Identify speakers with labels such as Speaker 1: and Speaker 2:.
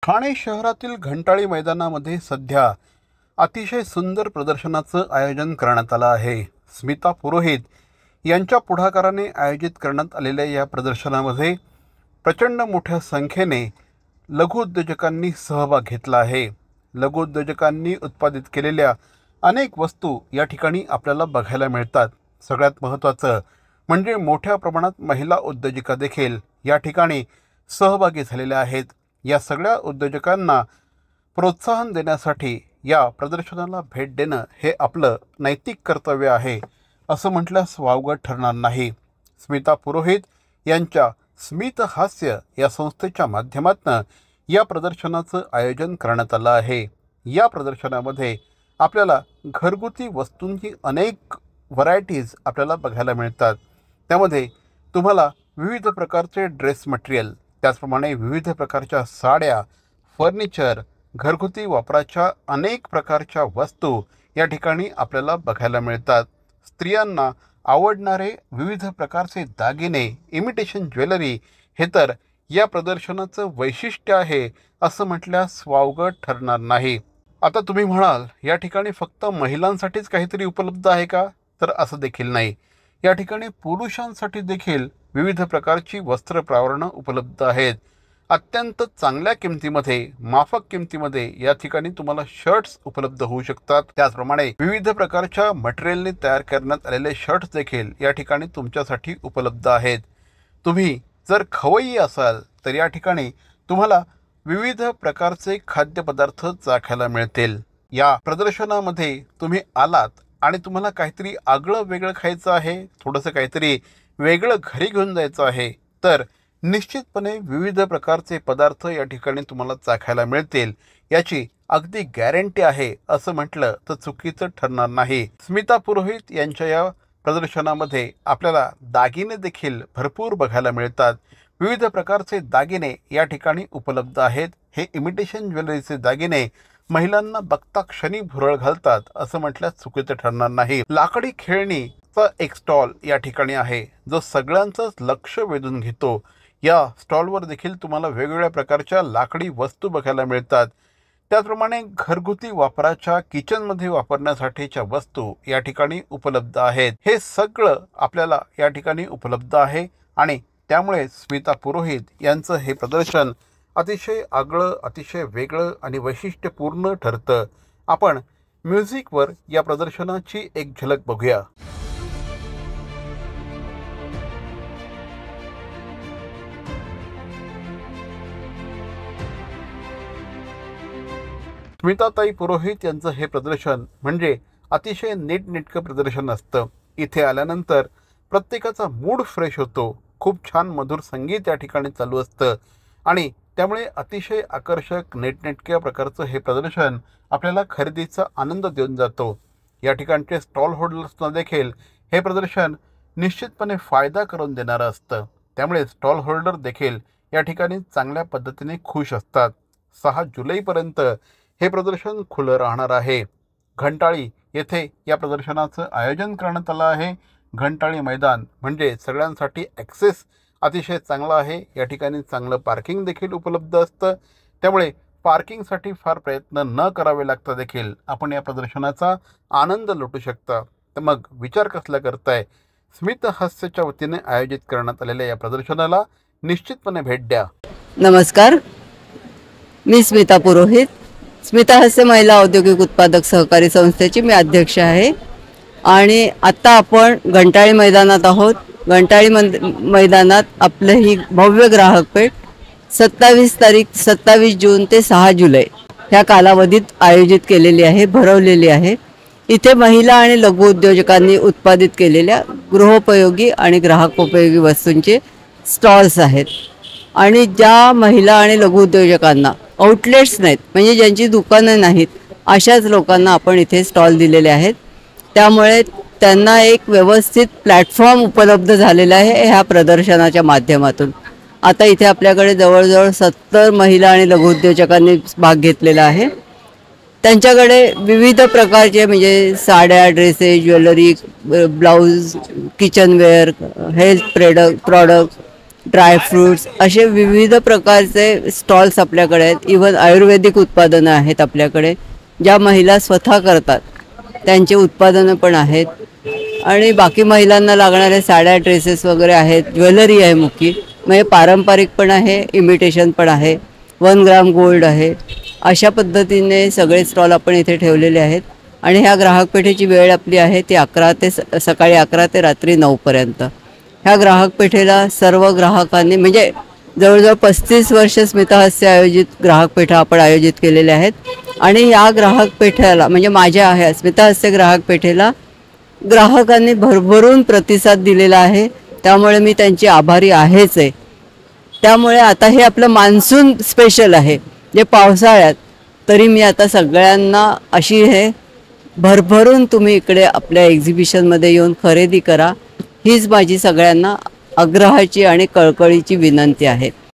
Speaker 1: ठाणे शहरातील घंटाळी मैदानामध्ये सध्या अतिशय सुंदर प्रदर्शनाचं आयोजन करण्यात आलं आहे। स्मिता पुरोहित यांच्या पुढाकाराने आयोजित करण्यात आलेल्या या प्रदर्शनामध्ये प्रचंड मोठ्या संख्येने लघु उद्योजकांनी सहभाग घेतला आहे। लघु उद्योजकांनी उत्पादित केलेल्या अनेक वस्तू या ठिकाणी आपल्याला बघायला मिळतात। सगळ्यात महत्त्वाचं म्हणजे मोठ्या प्रमाणात महिला उद्योजिका देखील या ठिकाणी सहभागी झालेल्या आहेत। या सगळ्या उद्योजकांना प्रोत्साहन देण्यासाठी या प्रदर्शनाला भेट देणं हे आपलं नैतिक कर्तव्य आहे असं म्हटल्यास वावगं ठरणार नाही। स्मिता पुरोहित यांच्या स्मित हास्य या संस्थेच्या माध्यमातून या प्रदर्शनाचं आयोजन करण्यात आलं आहे। या प्रदर्शनामध्ये आपल्याला घरगुती वस्तूंची अनेक व्हरायटीज आपल्याला बघायला मिळतात। त्यामध्ये तुम्हाला विविध प्रकारचे ड्रेस मटेरियल, त्याचप्रमाणे विविध प्रकारच्या साड्या, फर्निचर, घरगुती वापराच्या अनेक प्रकारच्या वस्तू या ठिकाणी आपल्याला बघायला मिळतात। स्त्रियांना आवडणारे विविध प्रकारचे दागिने, इमिटेशन ज्वेलरी हे तर या प्रदर्शनाचं वैशिष्ट्य आहे असं म्हटल्यास वावगं ठरणार नाही। आता तुम्ही म्हणाल या ठिकाणी फक्त महिलांसाठीच काहीतरी उपलब्ध आहे का? तर असं देखील नाही। या ठिकाणी पुरुषांसाठी देखील विविध प्रकारची वस्त्र प्रावरणं उपलब्ध आहेत। अत्यंत चांगल्या किमतीमध्ये, माफक किमतीमध्ये या ठिकाणी तुम्हाला शर्ट्स उपलब्ध होऊ शकतात। त्याचप्रमाणे विविध प्रकारच्या मटेरियलने तयार करण्यात आलेले शर्ट्स देखील या ठिकाणी तुमच्यासाठी उपलब्ध आहेत। तुम्ही जर खवय्ये असाल तर या ठिकाणी तुम्हाला विविध प्रकारचे खाद्यपदार्थ चाखायला मिळतील। या प्रदर्शनामध्ये तुम्ही आलात आणि तुम्हाला काहीतरी आगळं वेगळं खायचं आहे, थोडंसं काहीतरी वेगळं घरी घेऊन जायचं आहे, तर निश्चितपणे विविध प्रकारचे पदार्थ या ठिकाणी तुम्हाला चाखायला मिळतील याची अगदी गॅरंटी आहे असं म्हटलं तर चुकीचं ठरणार नाही। स्मिता पुरोहित यांच्या या प्रदर्शनामध्ये आपल्याला दागिने देखील भरपूर बघायला मिळतात। विविध प्रकारचे दागिने या ठिकाणी उपलब्ध आहेत। हे इमिटेशन ज्वेलरीचे दागिने महिलांना बघता क्षणी भुरळ घालतात असं म्हटल्यास चुकीचं ठरणार नाही। लाकडी खेळणीचा एक स्टॉल या ठिकाणी आहे जो सगळ्यांचंच लक्ष वेधून घेतो। या स्टॉलवर देखील तुम्हाला वेगवेगळ्या प्रकारच्या लाकडी वस्तू बघायला मिळतात। त्याचप्रमाणे घरगुती वापराच्या किचनमध्ये वापरण्यासाठीच्या वस्तू या ठिकाणी उपलब्ध आहेत। हे सगळं आपल्याला या ठिकाणी उपलब्ध आहे आणि त्यामुळे स्मिता पुरोहित यांचं हे प्रदर्शन अतिशय आगळं, अतिशय वेगळं आणि वैशिष्ट्यपूर्ण ठरतं। आपण म्युझिकवर या प्रदर्शनाची एक झलक बघूया। स्मिताताई पुरोहित यांचं हे प्रदर्शन म्हणजे अतिशय नीटनेटकं प्रदर्शन असतं। इथे आल्यानंतर प्रत्येकाचा मूड फ्रेश होतो। खूप छान मधुर संगीत या ठिकाणी चालू असतं आणि त्यामुळे अतिशय आकर्षक नीटनेटक्या प्रकारचं हे प्रदर्शन आपल्याला खरेदीचा आनंद देऊन जातो। या ठिकाणचे स्टॉल होल्डर्सना देखील हे प्रदर्शन निश्चितपणे फायदा करून देणारं असतं। त्यामुळे स्टॉल होल्डर देखील या ठिकाणी चांगल्या पद्धतीने खुश असतात। 6 जुलैपर्यंत हे प्रदर्शन खुलं राहणार आहे। घंटाळी येथे या प्रदर्शनाचं आयोजन करण्यात आलं आहे। घंटाळी मैदान म्हणजे सगळ्यांसाठी ॲक्सेस अतिशय चांगला आहे। या ठिकाणी चांगलं पार्किंग देखील उपलब्ध असतं। त्यामुळे पार्किंगसाठी फार प्रयत्न न करावे लागता देखील आपण या प्रदर्शनाचा आनंद लुटू शकता। तर मग विचार कसला करताय? स्मित हास्यच्या वतीने आयोजित करण्यात आलेल्या या प्रदर्शनाला निश्चितपणे भेट द्या।
Speaker 2: नमस्कार, मी स्मिता पुरोहित, स्मिता हास्य महिला औद्योगिक उत्पादक सहकारी संस्थेची मी अध्यक्ष आहे आणि आता आपण घंटाळी मैदानात आहोत। घंटाळी मैदानात आपलं ही भव्य ग्राहक पेठ 27 जून ते 6 जुलै ह्या कालावधीत आयोजित केलेली आहे, भरवलेली आहे। इथे महिला आणि लघु उद्योजकांनी उत्पादित केलेल्या गृहोपयोगी आणि ग्राहकोपयोगी वस्तूंचे स्टॉल्स आहेत आणि ज्या महिला आणि लघु उद्योजकांना आउटलेट्स नाहीत, म्हणजे ज्यांची दुकानं नाहीत, अशाच लोकांना आपण इथे स्टॉल दिलेले आहेत। त्यामुळे त्यांना एक व्यवस्थित प्लॅटफॉर्म उपलब्ध झालेला आहे ह्या प्रदर्शनाच्या माध्यमातून। आता इथे आपल्याकडे जवळजवळ 70 महिला आणि लघु उद्योजकांनी भाग घेतलेला आहे। त्यांच्याकडे विविध प्रकारचे म्हणजे साड्या, dresses, jewellery, blouse, kitchenware, health product, dry fruits असे विविध प्रकारचे स्टॉल्स आपल्याकडे आहेत. इवन आयुर्वेदिक उत्पादनं आहेत आपल्याकडे, ज्या महिला स्वतः करतात त्यांचे उत्पादनं पण आहेत. आणि बाकी महिलांना लागणाऱ्या साड्या, ड्रेसेस वगैरे आहेत. ज्वेलरी आहे मुख्य, म्हणजे पारंपरिक पण आहे, इमिटेशन पण आहे, 1 ग्राम गोल्ड आहे. अशा पद्धतीने सगळे स्टॉल आपण इथे ठेवलेले आहेत. आणि ह्या ग्राहक पेठेची वेळ आपली आहे ती सकाळी 11 ते रात्री 9 पर्यंत. ह्या ग्राहक पेठेला सर्व ग्राहकांनी, म्हणजे जवळजवळ 35 वर्ष स्मितहास्य आयोजित ग्राहक पेठा आपण आयोजित केलेल्या आहेत. आणि या ग्राहक पेठेला, म्हणजे माझ्या आहे स्मितहास्य ग्राहक पेठेला ग्राहकांनी भरभरून प्रतिसाद दिलेला आहे. त्यामुळे मी त्यांची आभारी आहेच आहे. त्यामुळे आता हे आपलं मान्सून स्पेशल आहे, जे पावसाळ्यात, तरी मी आता सगळ्यांना अशी हे भरभरून तुम्ही इकडे आपल्या एक्झिबिशनमध्ये येऊन खरेदी करा, हीच माझी सगळ्यांना आग्रहाची आणि कळकळीची विनंती आहे.